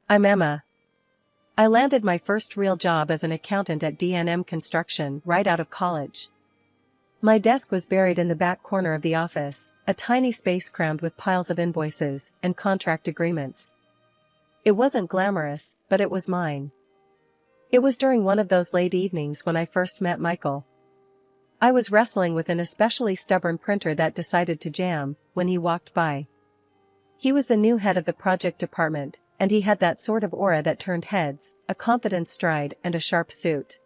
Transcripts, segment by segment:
I'm Emma. I landed my first real job as an accountant at D&M Construction right out of college. My desk was buried in the back corner of the office, a tiny space crammed with piles of invoices and contract agreements. It wasn't glamorous, but it was mine. It was during one of those late evenings when I first met Michael. I was wrestling with an especially stubborn printer that decided to jam when he walked by. He was the new head of the project department, and he had that sort of aura that turned heads, a confident stride and a sharp suit.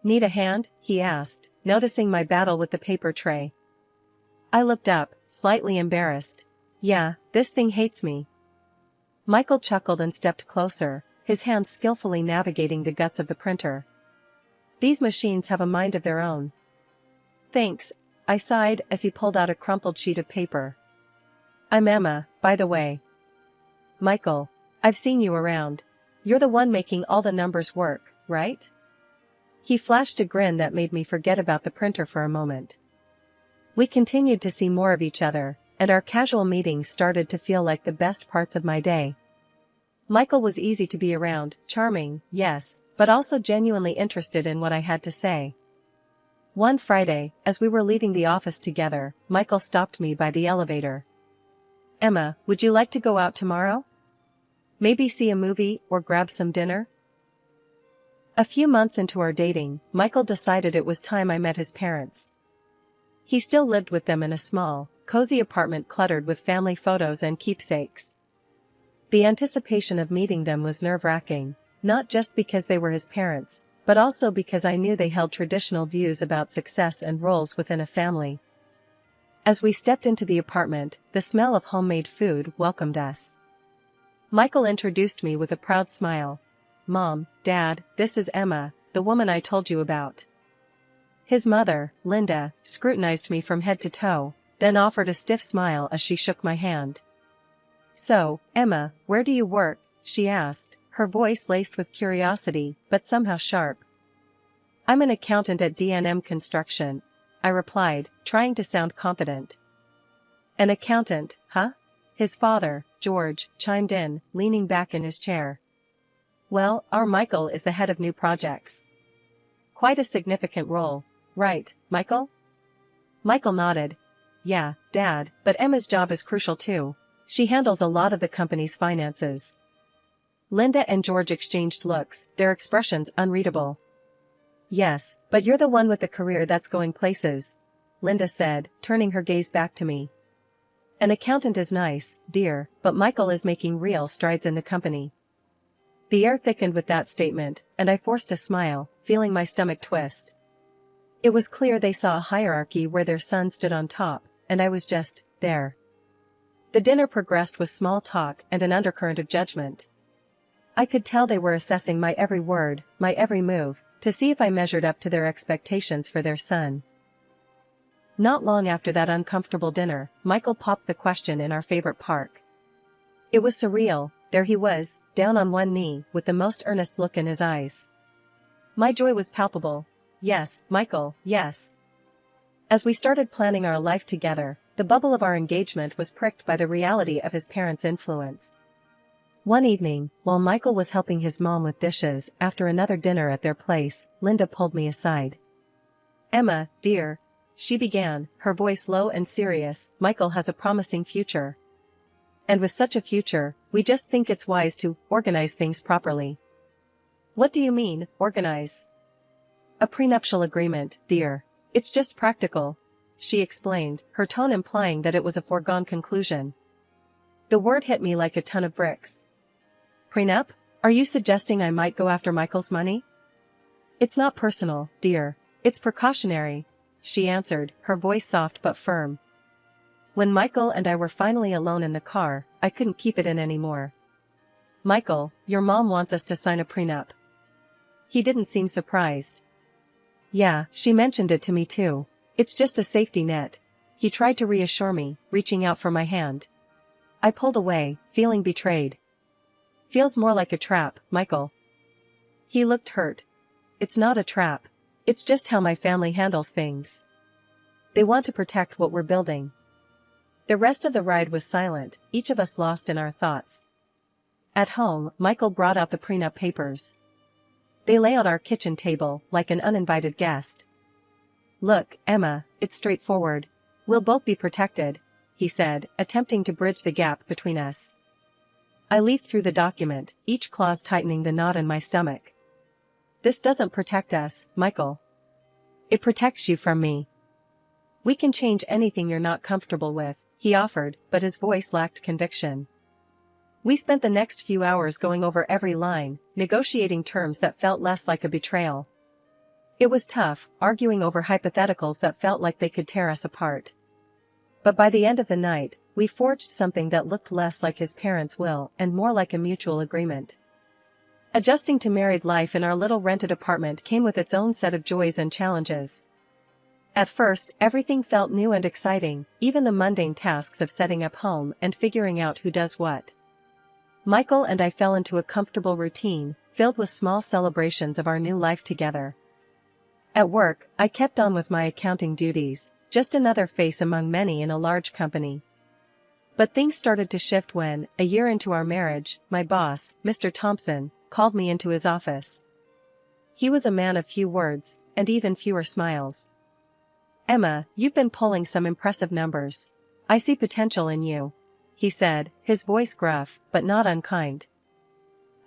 "Need a hand?" he asked, noticing my battle with the paper tray. I looked up, slightly embarrassed. "Yeah, this thing hates me." Michael chuckled and stepped closer, his hands skillfully navigating the guts of the printer. "These machines have a mind of their own." "Thanks," I sighed as he pulled out a crumpled sheet of paper. "I'm Emma, by the way." "Michael, I've seen you around. You're the one making all the numbers work, right?" He flashed a grin that made me forget about the printer for a moment. We continued to see more of each other, and our casual meetings started to feel like the best parts of my day. Michael was easy to be around, charming, yes, but also genuinely interested in what I had to say. One Friday, as we were leaving the office together, Michael stopped me by the elevator. "Emma, would you like to go out tomorrow? Maybe see a movie or grab some dinner?" A few months into our dating, Michael decided it was time I met his parents. He still lived with them in a small, cozy apartment cluttered with family photos and keepsakes. The anticipation of meeting them was nerve-wracking, not just because they were his parents, but also because I knew they held traditional views about success and roles within a family. As we stepped into the apartment, the smell of homemade food welcomed us. Michael introduced me with a proud smile. "Mom, Dad, this is Emma, the woman I told you about." His mother, Linda, scrutinized me from head to toe, then offered a stiff smile as she shook my hand. "So, Emma, where do you work?" she asked, her voice laced with curiosity, but somehow sharp. "I'm an accountant at D&M Construction," I replied, trying to sound confident. "An accountant, huh?" his father, George, chimed in, leaning back in his chair. "Well, our Michael is the head of new projects. Quite a significant role, right, Michael?" Michael nodded. "Yeah, Dad, but Emma's job is crucial too. She handles a lot of the company's finances." Linda and George exchanged looks, their expressions unreadable. "Yes, but you're the one with the career that's going places," Linda said, turning her gaze back to me. "An accountant is nice, dear, but Michael is making real strides in the company." The air thickened with that statement, and I forced a smile, feeling my stomach twist. It was clear they saw a hierarchy where their son stood on top, and I was just there. The dinner progressed with small talk and an undercurrent of judgment. I could tell they were assessing my every word, my every move, to see if I measured up to their expectations for their son. Not long after that uncomfortable dinner, Michael popped the question in our favorite park. It was surreal. There he was, down on one knee, with the most earnest look in his eyes. My joy was palpable. "Yes, Michael, yes." As we started planning our life together, the bubble of our engagement was pricked by the reality of his parents' influence. One evening, while Michael was helping his mom with dishes after another dinner at their place, Linda pulled me aside. "Emma, dear," she began, her voice low and serious, "Michael has a promising future. And with such a future, we just think it's wise to organize things properly." "What do you mean, organize?" "A prenuptial agreement, dear. It's just practical," she explained, her tone implying that it was a foregone conclusion. The word hit me like a ton of bricks. "Prenup? Are you suggesting I might go after Michael's money?" "It's not personal, dear. It's precautionary," she answered, her voice soft but firm. When Michael and I were finally alone in the car, I couldn't keep it in anymore. "Michael, your mom wants us to sign a prenup." He didn't seem surprised. "Yeah, she mentioned it to me too. It's just a safety net." He tried to reassure me, reaching out for my hand. I pulled away, feeling betrayed. "Feels more like a trap, Michael." He looked hurt. "It's not a trap. It's just how my family handles things. They want to protect what we're building." The rest of the ride was silent, each of us lost in our thoughts. At home, Michael brought out the prenup papers. They lay on our kitchen table, like an uninvited guest. "Look, Emma, it's straightforward. We'll both be protected," he said, attempting to bridge the gap between us. I leafed through the document, each clause tightening the knot in my stomach. "This doesn't protect us, Michael. It protects you from me. We can change anything you're not comfortable with," he offered, but his voice lacked conviction. We spent the next few hours going over every line, negotiating terms that felt less like a betrayal. It was tough, arguing over hypotheticals that felt like they could tear us apart. But by the end of the night, we forged something that looked less like his parents' will and more like a mutual agreement. Adjusting to married life in our little rented apartment came with its own set of joys and challenges. At first, everything felt new and exciting, even the mundane tasks of setting up home and figuring out who does what. Michael and I fell into a comfortable routine, filled with small celebrations of our new life together. At work, I kept on with my accounting duties, just another face among many in a large company. But things started to shift when, a year into our marriage, my boss, Mr. Thompson, called me into his office. He was a man of few words, and even fewer smiles. "Emma, you've been pulling some impressive numbers. I see potential in you," he said, his voice gruff, but not unkind.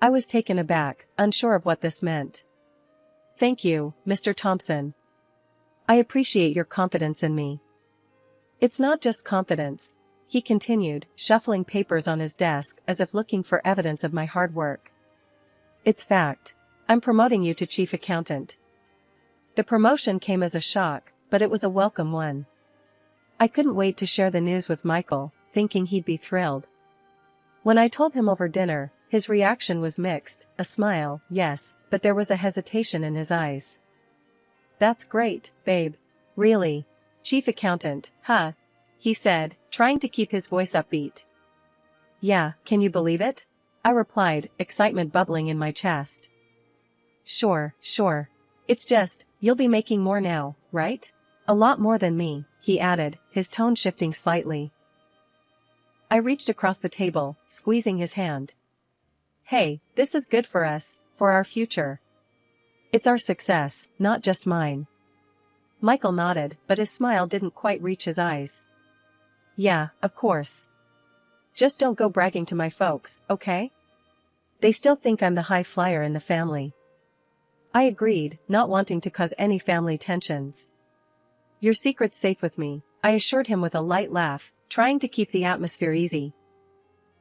I was taken aback, unsure of what this meant. "Thank you, Mr. Thompson. I appreciate your confidence in me." "It's not just confidence," he continued, shuffling papers on his desk as if looking for evidence of my hard work. "It's fact. I'm promoting you to chief accountant." The promotion came as a shock, but it was a welcome one. I couldn't wait to share the news with Michael, thinking he'd be thrilled. When I told him over dinner, his reaction was mixed, a smile, yes, but there was a hesitation in his eyes. "That's great, babe. Really? Chief accountant, huh?" he said, trying to keep his voice upbeat. "Yeah, can you believe it?" I replied, excitement bubbling in my chest. Sure. It's just, you'll be making more now, right? A lot more than me," he added, his tone shifting slightly. I reached across the table, squeezing his hand. "Hey, this is good for us, for our future. It's our success, not just mine." Michael nodded, but his smile didn't quite reach his eyes. "Yeah, of course. Just don't go bragging to my folks, okay? They still think I'm the high flyer in the family." I agreed, not wanting to cause any family tensions. "Your secret's safe with me," I assured him with a light laugh, trying to keep the atmosphere easy.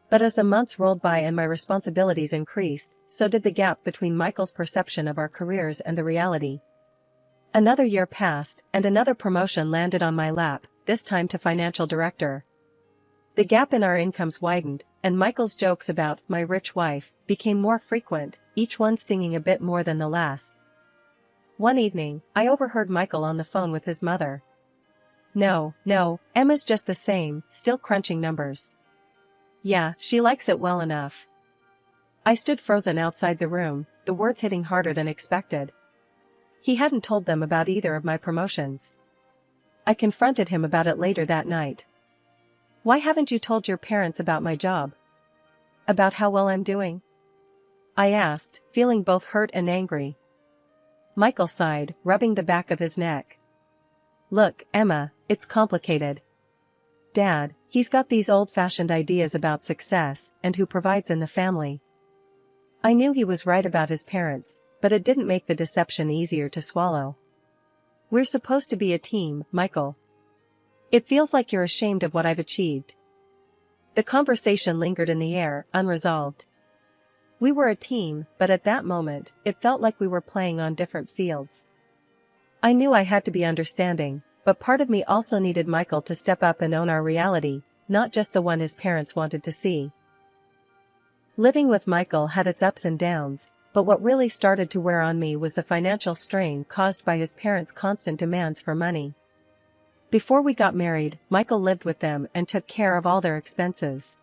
But as the months rolled by and my responsibilities increased, so did the gap between Michael's perception of our careers and the reality. Another year passed, and another promotion landed on my lap, this time to financial director. The gap in our incomes widened, and Michael's jokes about my rich wife became more frequent, each one stinging a bit more than the last. One evening, I overheard Michael on the phone with his mother. No, Emma's just the same, still crunching numbers. Yeah, she likes it well enough." I stood frozen outside the room, the words hitting harder than expected. He hadn't told them about either of my promotions. I confronted him about it later that night. "Why haven't you told your parents about my job? About how well I'm doing?" I asked, feeling both hurt and angry. Michael sighed, rubbing the back of his neck. "Look, Emma, it's complicated. Dad, he's got these old-fashioned ideas about success and who provides in the family." I knew he was right about his parents, but it didn't make the deception easier to swallow. "We're supposed to be a team, Michael. It feels like you're ashamed of what I've achieved." The conversation lingered in the air, unresolved. We were a team, but at that moment, it felt like we were playing on different fields. I knew I had to be understanding, but part of me also needed Michael to step up and own our reality, not just the one his parents wanted to see. Living with Michael had its ups and downs, but what really started to wear on me was the financial strain caused by his parents' constant demands for money. Before we got married, Michael lived with them and took care of all their expenses.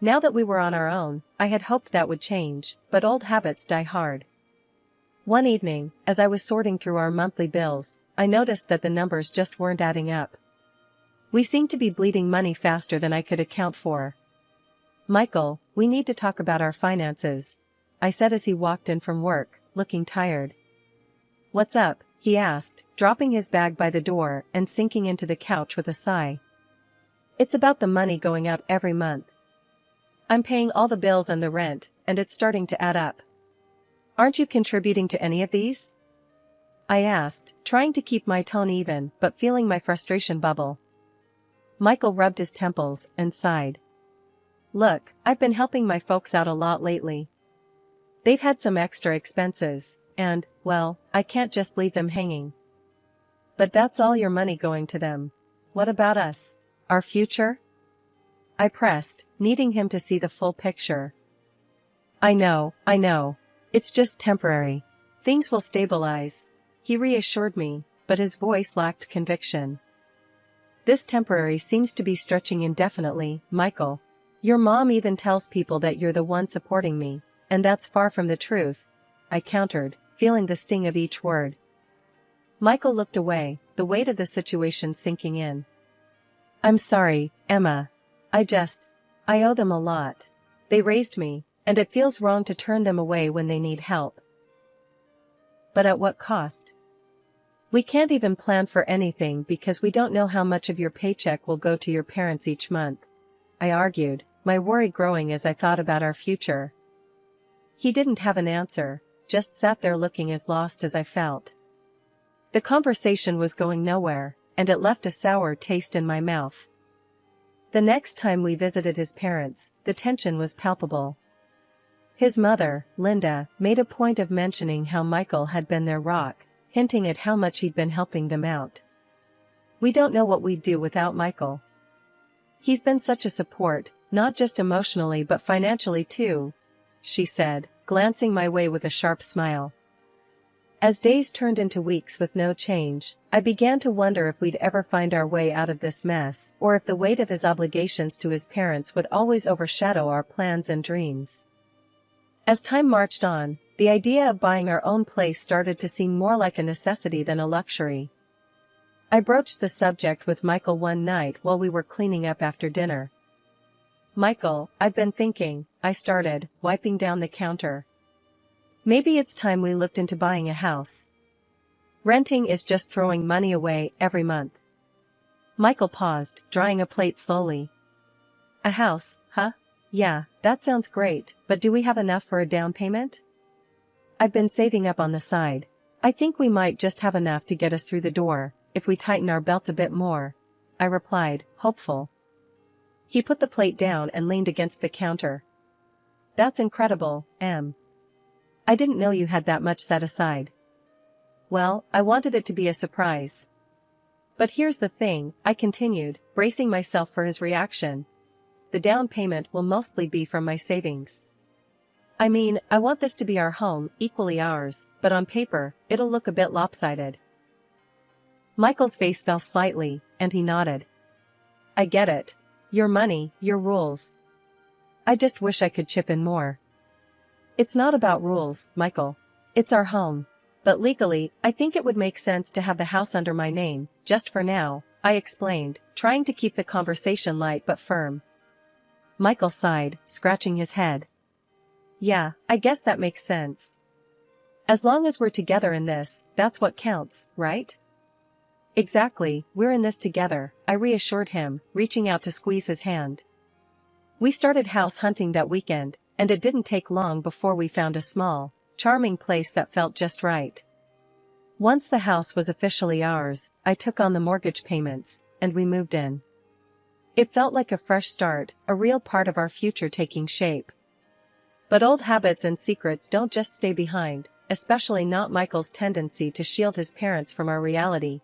Now that we were on our own, I had hoped that would change, but old habits die hard. One evening, as I was sorting through our monthly bills, I noticed that the numbers just weren't adding up. We seemed to be bleeding money faster than I could account for. Michael, we need to talk about our finances, I said as he walked in from work, looking tired. What's up? He asked, dropping his bag by the door and sinking into the couch with a sigh. It's about the money going out every month. I'm paying all the bills and the rent, and it's starting to add up. Aren't you contributing to any of these? I asked, trying to keep my tone even but feeling my frustration bubble. Michael rubbed his temples and sighed. Look, I've been helping my folks out a lot lately. They've had some extra expenses, and, well, I can't just leave them hanging. But that's all your money going to them. What about us? Our future? I pressed, needing him to see the full picture. I know. It's just temporary. Things will stabilize, he reassured me, but his voice lacked conviction. This temporary seems to be stretching indefinitely, Michael. Your mom even tells people that you're the one supporting me, and that's far from the truth, I countered, feeling the sting of each word. Michael looked away, the weight of the situation sinking in. I'm sorry, Emma. I owe them a lot. They raised me, and it feels wrong to turn them away when they need help. But at what cost? We can't even plan for anything because we don't know how much of your paycheck will go to your parents each month, I argued, my worry growing as I thought about our future. He didn't have an answer, just sat there looking as lost as I felt. The conversation was going nowhere, and it left a sour taste in my mouth. The next time we visited his parents, the tension was palpable. His mother, Linda, made a point of mentioning how Michael had been their rock, hinting at how much he'd been helping them out. We don't know what we'd do without Michael. He's been such a support, not just emotionally but financially too, she said, glancing my way with a sharp smile. As days turned into weeks with no change, I began to wonder if we'd ever find our way out of this mess, or if the weight of his obligations to his parents would always overshadow our plans and dreams. As time marched on, the idea of buying our own place started to seem more like a necessity than a luxury. I broached the subject with Michael one night while we were cleaning up after dinner. Michael, I've been thinking, I started, wiping down the counter. Maybe it's time we looked into buying a house. Renting is just throwing money away every month. Michael paused, drying a plate slowly. A house, huh? Yeah, that sounds great, but do we have enough for a down payment? I've been saving up on the side. I think we might just have enough to get us through the door, if we tighten our belts a bit more, I replied, hopeful. He put the plate down and leaned against the counter. That's incredible, Em. I didn't know you had that much set aside. Well, I wanted it to be a surprise. But here's the thing, I continued, bracing myself for his reaction. The down payment will mostly be from my savings. I mean, I want this to be our home, equally ours, but on paper, it'll look a bit lopsided. Michael's face fell slightly, and he nodded. I get it. Your money, your rules. I just wish I could chip in more. It's not about rules, Michael. It's our home. But legally, I think it would make sense to have the house under my name, just for now, I explained, trying to keep the conversation light but firm. Michael sighed, scratching his head. Yeah, I guess that makes sense. As long as we're together in this, that's what counts, right? Exactly, we're in this together, I reassured him, reaching out to squeeze his hand. We started house hunting that weekend, and it didn't take long before we found a small, charming place that felt just right. Once the house was officially ours, I took on the mortgage payments, and we moved in. It felt like a fresh start, a real part of our future taking shape. But old habits and secrets don't just stay behind, especially not Michael's tendency to shield his parents from our reality.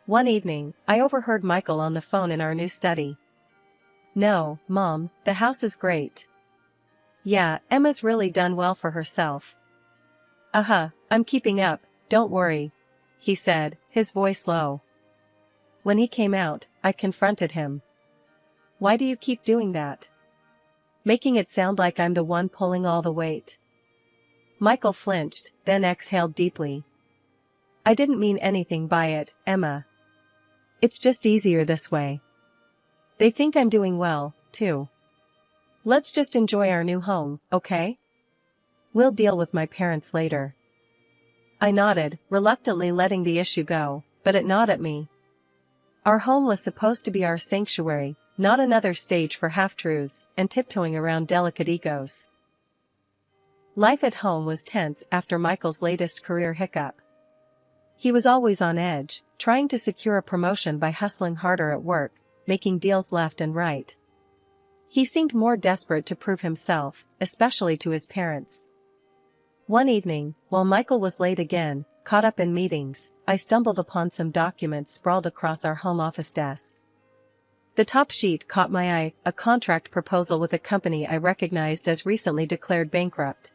One evening, I overheard Michael on the phone in our new study. No, Mom, the house is great. Yeah, Emma's really done well for herself. I'm keeping up, don't worry, he said, his voice low. When he came out, I confronted him. Why do you keep doing that? Making it sound like I'm the one pulling all the weight. Michael flinched, then exhaled deeply. I didn't mean anything by it, Emma. It's just easier this way. They think I'm doing well, too. Let's just enjoy our new home, okay? We'll deal with my parents later. I nodded, reluctantly letting the issue go, but it gnawed at me. Our home was supposed to be our sanctuary, not another stage for half-truths and tiptoeing around delicate egos. Life at home was tense after Michael's latest career hiccup. He was always on edge, trying to secure a promotion by hustling harder at work, making deals left and right. He seemed more desperate to prove himself, especially to his parents. One evening, while Michael was late again, caught up in meetings, I stumbled upon some documents sprawled across our home office desk. The top sheet caught my eye, a contract proposal with a company I recognized as recently declared bankrupt.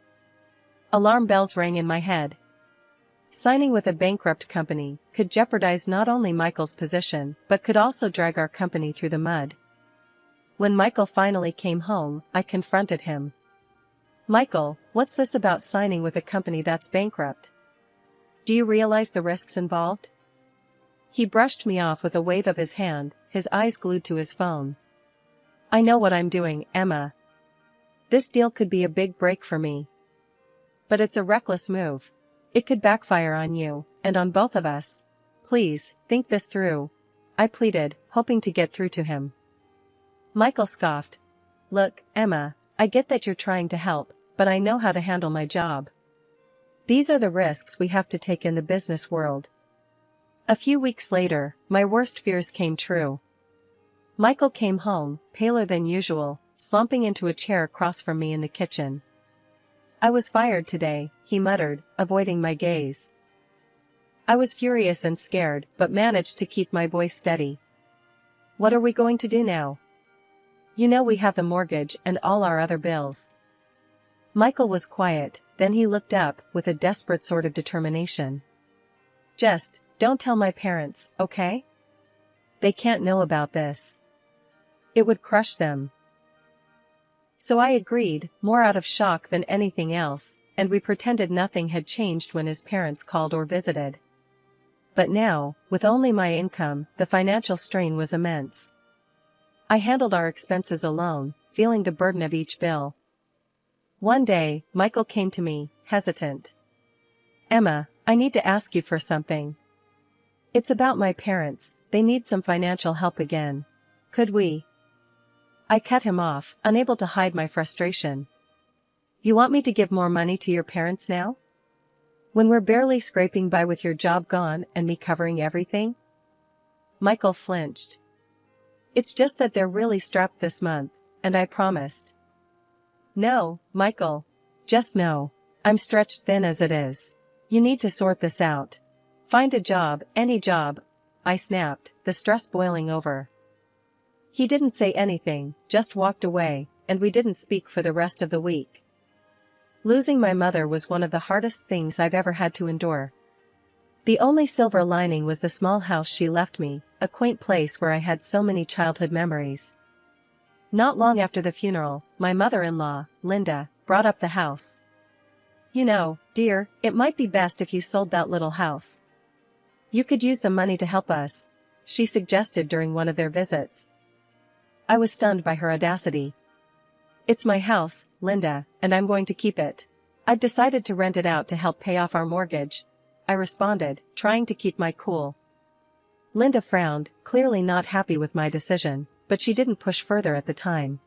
Alarm bells rang in my head. Signing with a bankrupt company could jeopardize not only Michael's position but could also drag our company through the mud. When Michael finally came home, I confronted him. "Michael, what's this about signing with a company that's bankrupt? Do you realize the risks involved?" He brushed me off with a wave of his hand, his eyes glued to his phone. "I know what I'm doing, Emma. This deal could be a big break for me. But it's a reckless move. It could backfire on you, and on both of us. Please, think this through," I pleaded, hoping to get through to him. Michael scoffed. "Look, Emma, I get that you're trying to help, but I know how to handle my job. These are the risks we have to take in the business world." A few weeks later, my worst fears came true. Michael came home, paler than usual, slumping into a chair across from me in the kitchen. "I was fired today," he muttered, avoiding my gaze. I was furious and scared, but managed to keep my voice steady. "What are we going to do now? You know we have the mortgage and all our other bills." Michael was quiet, then he looked up with a desperate sort of determination. "Just, don't tell my parents, okay? They can't know about this. It would crush them." So I agreed, more out of shock than anything else, and we pretended nothing had changed when his parents called or visited. But now, with only my income, the financial strain was immense. I handled our expenses alone, feeling the burden of each bill. One day, Michael came to me, hesitant. "Emma, I need to ask you for something. It's about my parents, they need some financial help again. Could we?" I cut him off, unable to hide my frustration. "You want me to give more money to your parents now? When we're barely scraping by with your job gone and me covering everything?" Michael flinched. "It's just that they're really strapped this month, and I promised." "No, Michael. Just no. I'm stretched thin as it is. You need to sort this out. Find a job, any job," I snapped, the stress boiling over. He didn't say anything, just walked away, and we didn't speak for the rest of the week. Losing my mother was one of the hardest things I've ever had to endure. The only silver lining was the small house she left me, a quaint place where I had so many childhood memories. Not long after the funeral, my mother-in-law, Linda, brought up the house. "You know, dear, it might be best if you sold that little house. You could use the money to help us," she suggested during one of their visits. I was stunned by her audacity. "It's my house, Linda, and I'm going to keep it. I've decided to rent it out to help pay off our mortgage," I responded, trying to keep my cool. Linda frowned, clearly not happy with my decision, but she didn't push further at the time.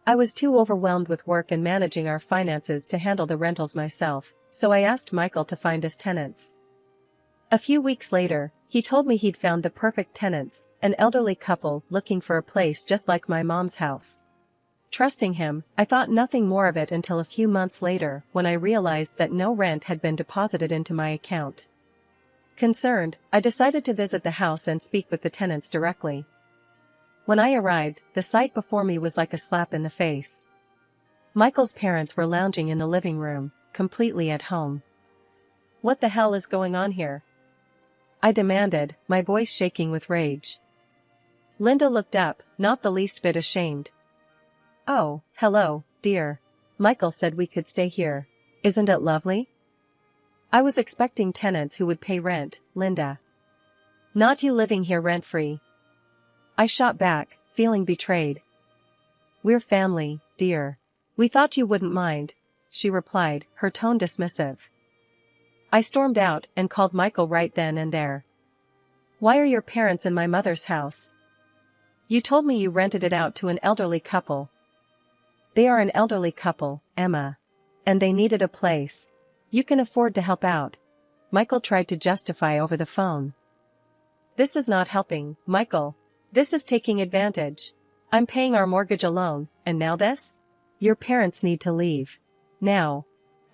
I was too overwhelmed with work and managing our finances to handle the rentals myself, so I asked Michael to find us tenants. A few weeks later, he told me he'd found the perfect tenants, an elderly couple looking for a place just like my mom's house. Trusting him, I thought nothing more of it until a few months later when I realized that no rent had been deposited into my account. Concerned, I decided to visit the house and speak with the tenants directly. When I arrived, the sight before me was like a slap in the face. Michael's parents were lounging in the living room, completely at home. "What the hell is going on here?" I demanded, my voice shaking with rage. Linda looked up, not the least bit ashamed. "Oh, hello, dear. Michael said we could stay here. Isn't it lovely?" I was expecting tenants who would pay rent, Linda. "Not you living here rent-free." I shot back, feeling betrayed. We're family, dear. We thought you wouldn't mind, she replied, her tone dismissive. I stormed out and called Michael right then and there. Why are your parents in my mother's house? You told me you rented it out to an elderly couple. They are an elderly couple, Emma. And they needed a place. You can afford to help out. Michael tried to justify over the phone. This is not helping, Michael. This is taking advantage. I'm paying our mortgage alone, and now this? Your parents need to leave. Now.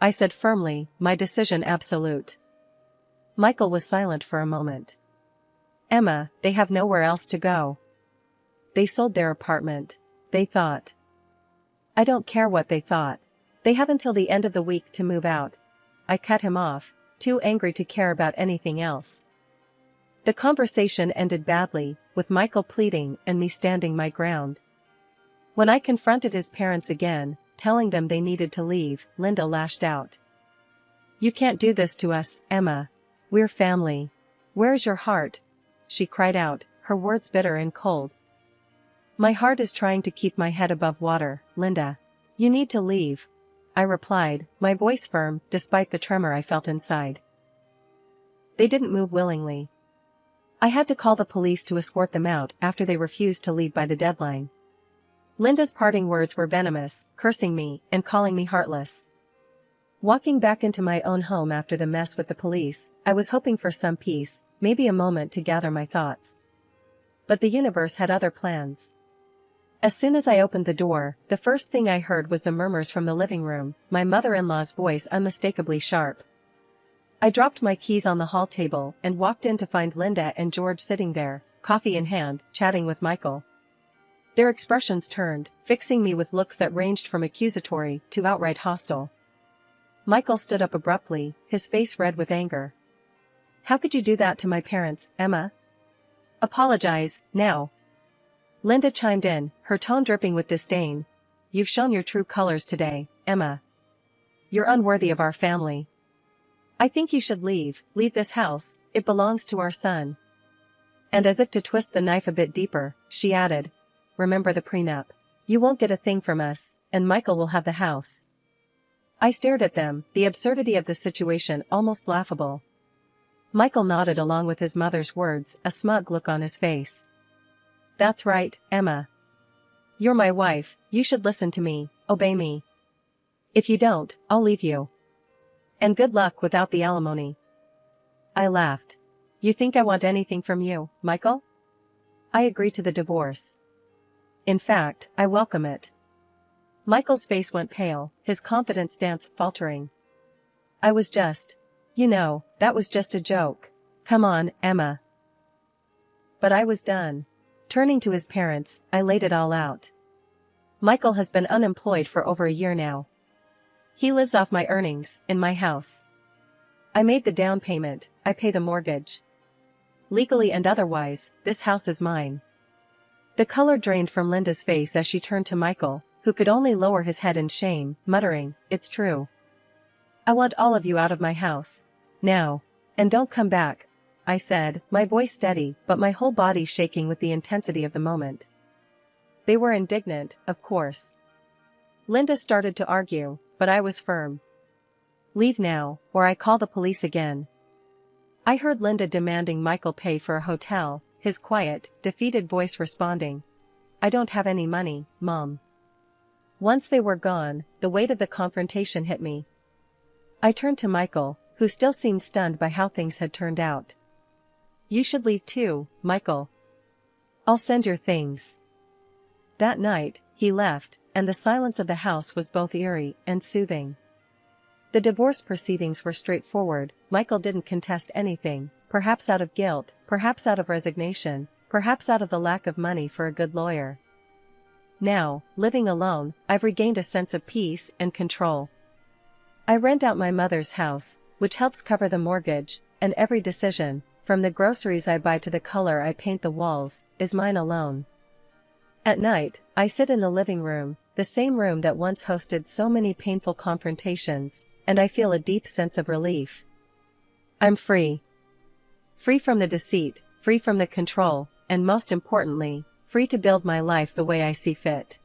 I said firmly, my decision absolute. Michael was silent for a moment. Emma, they have nowhere else to go. They sold their apartment. They thought. I don't care what they thought. They have until the end of the week to move out. I cut him off, too angry to care about anything else. The conversation ended badly, with Michael pleading and me standing my ground. When I confronted his parents again, telling them they needed to leave, Linda lashed out. You can't do this to us, Emma. We're family. Where's your heart? She cried out, her words bitter and cold. My heart is trying to keep my head above water, Linda. You need to leave. I replied, my voice firm, despite the tremor I felt inside. They didn't move willingly. I had to call the police to escort them out after they refused to leave by the deadline. Linda's parting words were venomous, cursing me and calling me heartless. Walking back into my own home after the mess with the police, I was hoping for some peace, maybe a moment to gather my thoughts. But the universe had other plans. As soon as I opened the door, the first thing I heard was the murmurs from the living room, my mother-in-law's voice unmistakably sharp. I dropped my keys on the hall table and walked in to find Linda and George sitting there, coffee in hand, chatting with Michael. Their expressions turned, fixing me with looks that ranged from accusatory to outright hostile. Michael stood up abruptly, his face red with anger. How could you do that to my parents, Emma? Apologize, now. Linda chimed in, her tone dripping with disdain. You've shown your true colors today, Emma. You're unworthy of our family. I think you should leave this house, it belongs to our son. And as if to twist the knife a bit deeper, she added, remember the prenup. You won't get a thing from us, and Michael will have the house. I stared at them, the absurdity of the situation almost laughable. Michael nodded along with his mother's words, a smug look on his face. That's right, Emma. You're my wife, you should listen to me, obey me. If you don't, I'll leave you. And good luck without the alimony. I laughed. You think I want anything from you, Michael? I agree to the divorce. In fact, I welcome it. Michael's face went pale, his confident stance faltering. I was just. That was just a joke. Come on, Emma. But I was done. Turning to his parents, I laid it all out. Michael has been unemployed for over a year now. He lives off my earnings, in my house. I made the down payment, I pay the mortgage. Legally and otherwise, this house is mine. The color drained from Linda's face as she turned to Michael, who could only lower his head in shame, muttering, It's true. I want all of you out of my house. Now. And don't come back, I said, my voice steady, but my whole body shaking with the intensity of the moment. They were indignant, of course. Linda started to argue, but I was firm. Leave now, or I call the police again. I heard Linda demanding Michael pay for a hotel, his quiet, defeated voice responding, I don't have any money, Mom. Once they were gone, the weight of the confrontation hit me. I turned to Michael, who still seemed stunned by how things had turned out. You should leave too, Michael. I'll send your things. That night, he left, and the silence of the house was both eerie and soothing. The divorce proceedings were straightforward. Michael didn't contest anything, perhaps out of guilt, perhaps out of resignation, perhaps out of the lack of money for a good lawyer. Now, living alone, I've regained a sense of peace and control. I rent out my mother's house, which helps cover the mortgage, and every decision, from the groceries I buy to the color I paint the walls, is mine alone. At night, I sit in the living room, the same room that once hosted so many painful confrontations, and I feel a deep sense of relief. I'm free. Free from the deceit, free from the control, and most importantly, free to build my life the way I see fit.